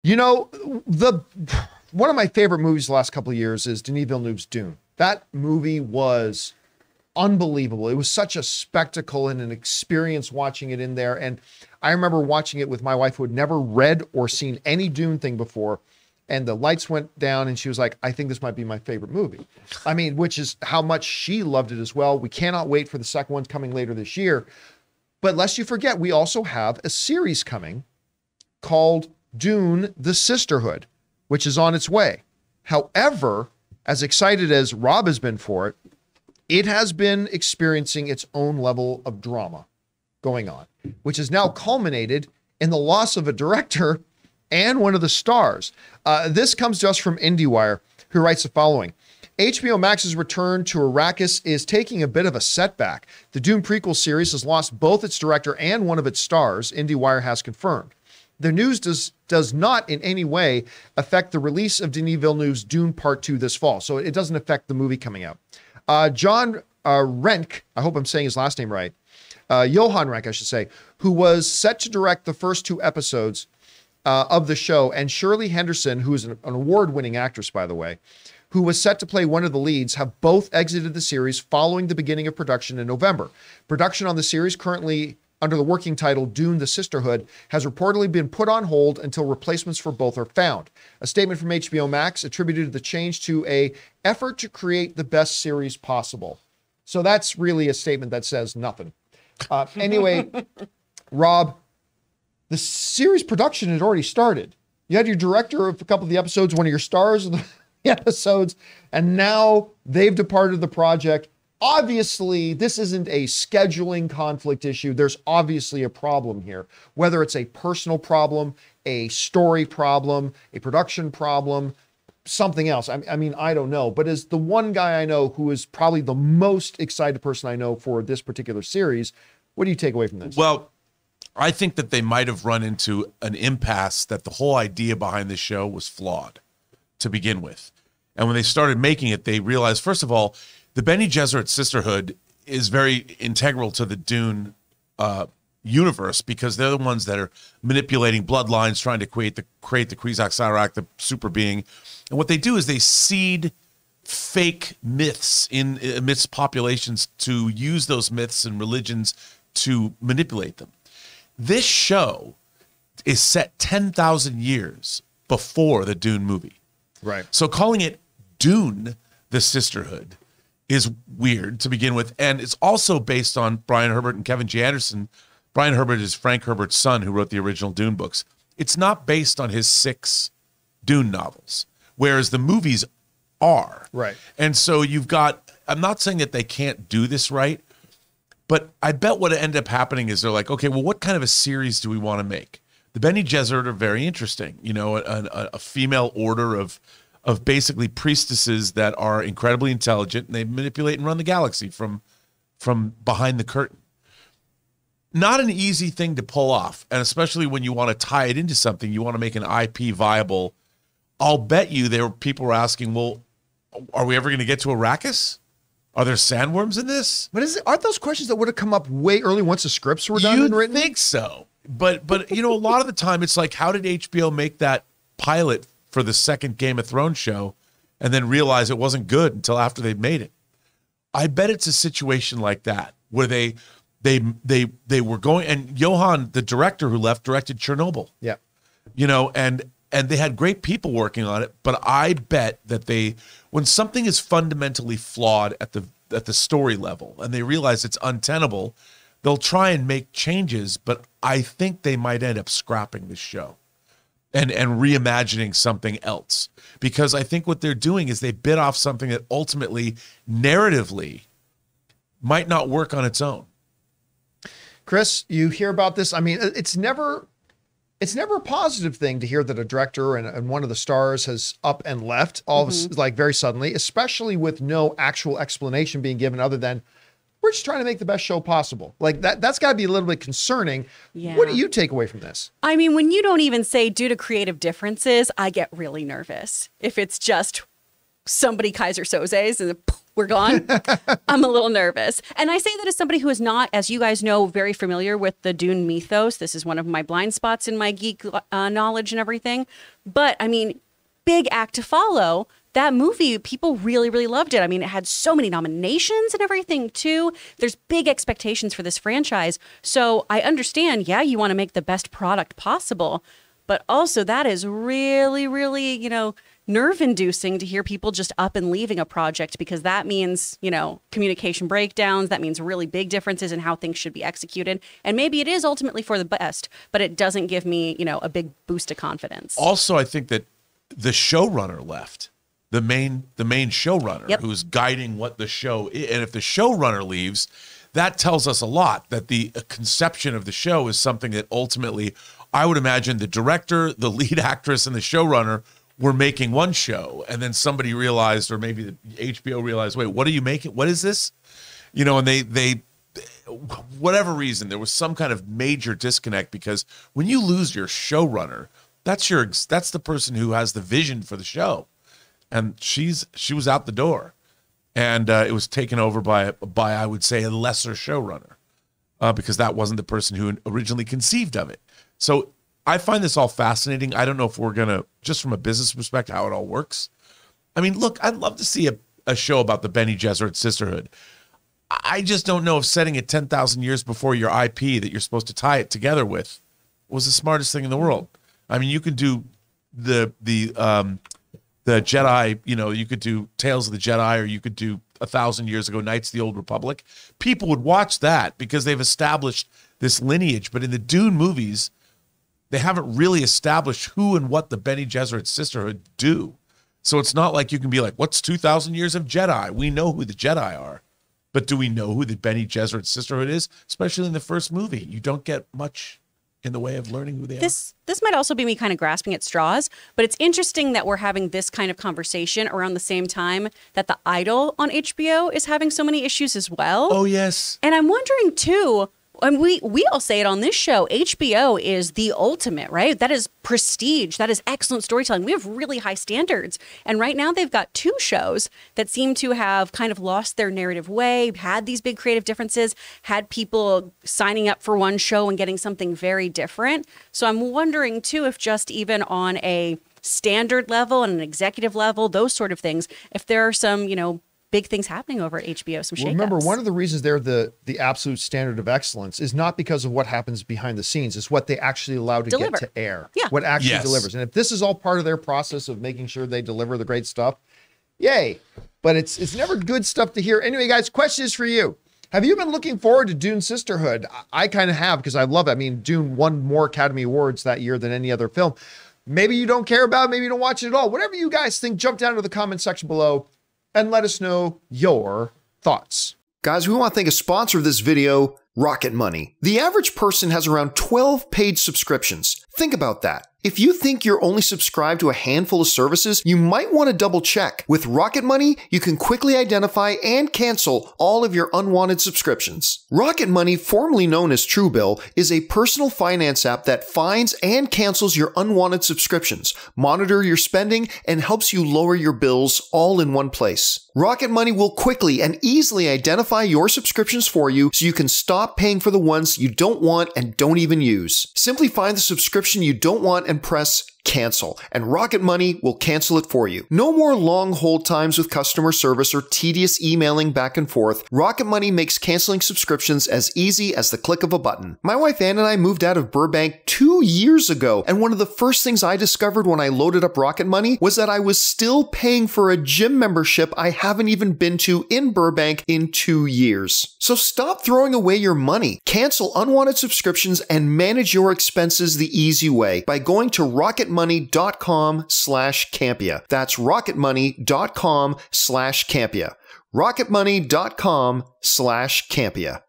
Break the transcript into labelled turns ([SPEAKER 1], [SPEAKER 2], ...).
[SPEAKER 1] You know, one of my favorite movies the last couple of years is Denis Villeneuve's Dune. That movie was unbelievable. It was such a spectacle and an experience watching it in there. And I remember watching it with my wife, who had never read or seen any Dune thing before. And the lights went down and she was like, I think this might be my favorite movie. I mean, which is how much she loved it as well. We cannot wait for the second one coming later this year. But lest you forget, we also have a series coming called Dune the Sisterhood, which is on its way. However, as excited as Rob has been for it, it has been experiencing its own level of drama going on, which has now culminated in the loss of a director and one of the stars. This comes to us from IndieWire, who writes the following. HBO Max's return to Arrakis is taking a bit of a setback. The Dune prequel series has lost both its director and one of its stars, IndieWire has confirmed. The news does not in any way affect the release of Denis Villeneuve's Dune Part 2 this fall, so it doesn't affect the movie coming out. John Renck, I hope I'm saying his last name right, Johan Renck, I should say, who was set to direct the first 2 episodes of the show, and Shirley Henderson, who is an award-winning actress, by the way, who was set to play one of the leads, have both exited the series following the beginning of production in November. Production on the series, currently under the working title Dune the Sisterhood, has reportedly been put on hold until replacements for both are found. A statement from HBO Max attributed the change to an effort to create the best series possible. So that's really a statement that says nothing. Anyway, Rob, the series production had already started. You had your director of a couple of the episodes, one of your stars of the episodes, and now they've departed the project. Obviously, this isn't a scheduling conflict issue. There's obviously a problem here, whether it's a personal problem, a story problem, a production problem, something else. I mean, I don't know. But as the one guy I know who is probably the most excited person I know for this particular series, what do you take away from this?
[SPEAKER 2] Well, I think that they might have run into an impasse, that the whole idea behind the show was flawed to begin with. And when they started making it, they realized, first of all, the Bene Gesserit Sisterhood is very integral to the Dune universe, because they're the ones that are manipulating bloodlines, trying to create the Kwisatz Haderach, the super being. And what they do is they seed fake myths amidst populations to use those myths and religions to manipulate them. This show is set 10,000 years before the Dune movie.
[SPEAKER 1] Right.
[SPEAKER 2] So calling it Dune the Sisterhood is weird to begin with. And it's also based on Brian Herbert and Kevin G. Anderson. Brian Herbert is Frank Herbert's son, who wrote the original Dune books. It's not based on his 6 Dune novels, whereas the movies are.
[SPEAKER 1] Right.
[SPEAKER 2] And so you've got, I'm not saying that they can't do this right, but I bet what ended up happening is they're like, okay, well, what kind of a series do we want to make? The Bene Gesserit are very interesting. You know, a female order of basically priestesses that are incredibly intelligent, and they manipulate and run the galaxy from behind the curtain. Not an easy thing to pull off, and especially when you want to tie it into something, you want to make an IP viable. I'll bet you people were asking, well, are we ever going to get to Arrakis? Are there sandworms in this?
[SPEAKER 1] But aren't those questions that would have come up way early once the scripts were done and written?
[SPEAKER 2] You'd think so. But you know, a lot of the time it's like, how did HBO make that pilot for the second Game of Thrones show and then realize it wasn't good until after they'd made it? I bet it's a situation like that, where they were going, and Johan, the director who left, directed Chernobyl.
[SPEAKER 1] Yeah.
[SPEAKER 2] You know, and they had great people working on it, but I bet that when something is fundamentally flawed at the story level and they realize it's untenable, they'll try and make changes, but I think they might end up scrapping the show and reimagining something else, because I think what they're doing is they bit off something that ultimately, narratively, might not work on its own.
[SPEAKER 1] Chris, you hear about this? I mean, it's never a positive thing to hear that a director and one of the stars has up and left like very suddenly, especially with no actual explanation being given other than, we're just trying to make the best show possible. Like that's got to be a little bit concerning. Yeah. What do you take away from this?
[SPEAKER 3] I mean, when you don't even say due to creative differences, I get really nervous. If it's just somebody Kaiser Soze's and we're gone. I'm a little nervous. And I say that as somebody who is not, as you guys know, very familiar with the Dune mythos. This is one of my blind spots in my geek knowledge and everything. But I mean, big act to follow. That movie, people really, really loved it. I mean, it had so many nominations and everything, too. There's big expectations for this franchise. So I understand, yeah, you want to make the best product possible. But also, that is really, really, nerve-inducing to hear people just up and leaving a project, because that means, communication breakdowns. That means really big differences in how things should be executed. And maybe it is ultimately for the best, but it doesn't give me, a big boost of confidence.
[SPEAKER 2] Also, I think that the showrunner left. The main showrunner, yep, who's guiding what the show is. And if the showrunner leaves, that tells us a lot, that the conception of the show is something that ultimately, I would imagine the director, the lead actress, and the showrunner were making one show, and then somebody realized, or maybe the HBO realized, wait, what are you making? What is this? And they whatever reason, there was some kind of major disconnect, because when you lose your showrunner, that's the person who has the vision for the show. And she was out the door, and it was taken over by I would say a lesser showrunner, because that wasn't the person who originally conceived of it. So I find this all fascinating. I don't know if we're gonna, just from a business perspective, how it all works. I mean, look, I'd love to see a show about the Bene Gesserit Sisterhood. I just don't know if setting it 10,000 years before your IP that you're supposed to tie it together with was the smartest thing in the world. I mean, you could do the Jedi, you could do Tales of the Jedi, or you could do 1,000 years ago, Knights of the Old Republic. People would watch that because they've established this lineage. But in the Dune movies, they haven't really established who and what the Bene Gesserit Sisterhood do. So it's not like you can be like, what's 2,000 years of Jedi? We know who the Jedi are. But do we know who the Bene Gesserit Sisterhood is? Especially in the first movie. You don't get much in the way of learning who they are.
[SPEAKER 3] This might also be me kind of grasping at straws, but it's interesting that we're having this kind of conversation around the same time that The Idol on HBO is having so many issues as well.
[SPEAKER 2] Oh, yes.
[SPEAKER 3] And I'm wondering, too, and we all say it on this show, HBO is the ultimate, right? That is prestige. That is excellent storytelling. We have really high standards. And right now they've got two shows that seem to have kind of lost their narrative way, had these big creative differences, had people signing up for one show and getting something very different. So I'm wondering, too, if just even on a standard level and an executive level, those sort of things, if there are some, big things happening over at HBO, some shakeups.
[SPEAKER 1] Well, remember, one of the reasons they're the absolute standard of excellence is not because of what happens behind the scenes. It's what they actually allow to get to air.
[SPEAKER 3] Yeah.
[SPEAKER 1] What actually
[SPEAKER 2] Yes.
[SPEAKER 1] delivers. And if this is all part of their process of making sure they deliver the great stuff, yay. But it's never good stuff to hear. Anyway, guys, question is for you. Have you been looking forward to Dune Sisterhood? I kind of have, because I love it. I mean, Dune won more Academy Awards that year than any other film. Maybe you don't care about it. Maybe you don't watch it at all. Whatever you guys think, jump down to the comment section below and let us know your thoughts.
[SPEAKER 4] Guys, we want to thank a sponsor of this video, Rocket Money. The average person has around 12 paid subscriptions. Think about that. If you think you're only subscribed to a handful of services, you might want to double check. With Rocket Money, you can quickly identify and cancel all of your unwanted subscriptions. Rocket Money, formerly known as Truebill, is a personal finance app that finds and cancels your unwanted subscriptions, monitor your spending, and helps you lower your bills all in one place. Rocket Money will quickly and easily identify your subscriptions for you so you can stop paying for the ones you don't want and don't even use. Simply find the subscription you don't want and press cancel, and Rocket Money will cancel it for you. No more long hold times with customer service or tedious emailing back and forth. Rocket Money makes canceling subscriptions as easy as the click of a button. My wife Ann and I moved out of Burbank 2 years ago, and one of the first things I discovered when I loaded up Rocket Money was that I was still paying for a gym membership I haven't even been to in Burbank in 2 years. So stop throwing away your money. Cancel unwanted subscriptions and manage your expenses the easy way by going to rocketmoney.com/Campea. That's rocketmoney.com/Campea. rocketmoney.com/Campea.